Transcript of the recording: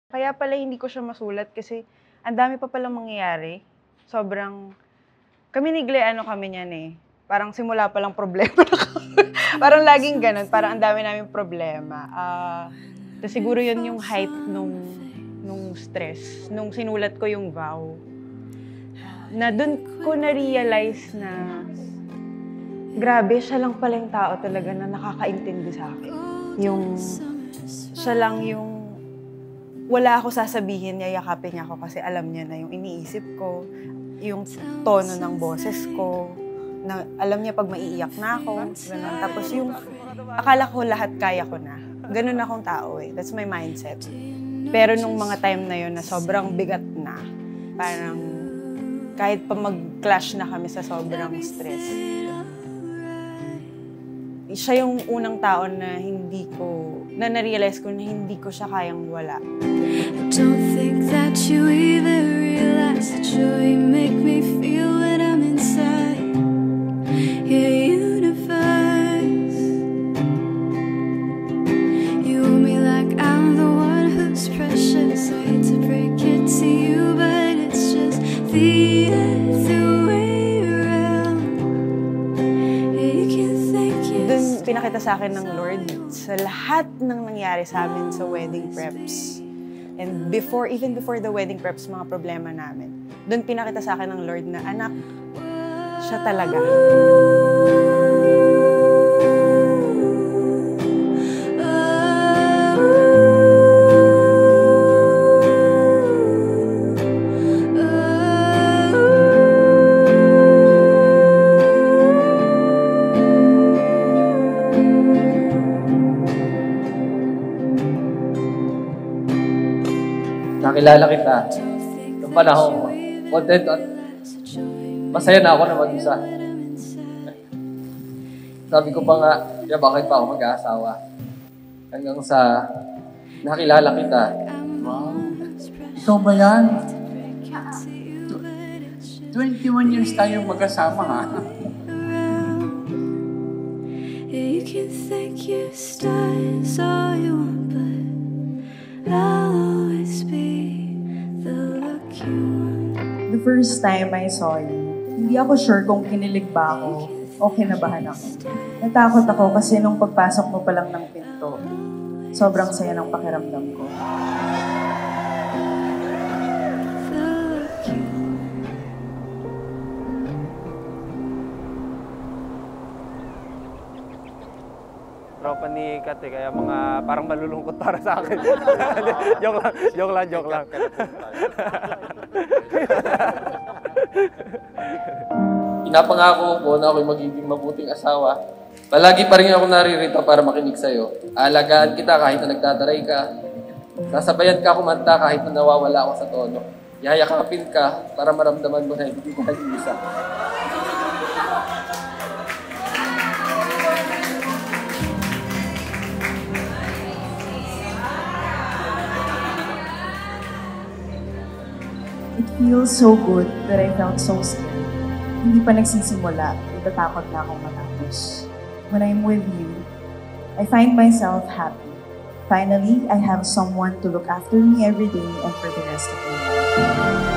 Kaya pala hindi ko siya masulat kasi ang dami pa palang mangyayari. Sobrang kami ni Gle, kami niyan eh, parang simula pa lang problema na kami. Parang laging gano'n, parang ang dami naming problema. Tas siguro 'yun yung height nung stress, nung sinulat ko yung vow. Na dun ko na-realize na grabe, siya lang pala yung tao talaga na nakakaintindi sa'kin. Siya lang yung wala ako sasabihin, yayakapin niya ako kasi alam niya na yung iniisip ko, yung tono ng boses ko, na alam niya pag maiiyak na ako, gano'n. Tapos yung akala ko lahat kaya ko na. Gano'n akong tao eh. That's my mindset. Pero nung mga time na yun na sobrang bigat na, parang kahit pa mag-clash na kami sa sobrang stress, siya yung unang tao na na-realize ko na hindi ko siya kayang wala. Don't think that you even realize the joy you make me feel when I'm inside your universe. You hold me like I'm the one who's precious. I hate to break it to you, but it's just the other way around. Yeah, you can thank yourself. Dun pinakita sa akin ng Lord sa lahat ng nangyari sa amin sa wedding preps. And even before the wedding preps, mga problema namin. Doon pinakita sa akin ng Lord na, anak, siya talaga. Nakilala kita noong panahon ko. Content at masaya na ako na mag-isa. Sabi ko pa nga, bakit pa ako mag-aasawa? Hanggang sa nakilala kita. Wow. Ikaw ba yan? 21 years tayong mag-asama, ha? You can thank your stars all you want, but I'll always be the lucky one. The first time I saw you, hindi ako sure kung kinilig ba ako o kinabahan ako. Natakot ako kasi nung pagpasok mo pa lang ng pinto, sobrang saya ng pakiramdam ko. Tropa ni Kat eh, kaya mga parang malulungkot para sa akin. joke lang. Pinapangako ko na ako'y magiging mabuting asawa. Palagi pa rin ako naririto para makinig sa'yo. Aalagaan kita kahit na nagtataray ka. Sasabayan ka kumanta kahit na nawawala ako sa tono. Yayakapin ka para maramdaman mo na hindi ka nag-iisa. It feels so good that I felt so scared. Hindi pa nagsisimula, natatakot na akong matapos. When I'm with you, I find myself happy. Finally, I have someone to look after me every day and for the rest of my life.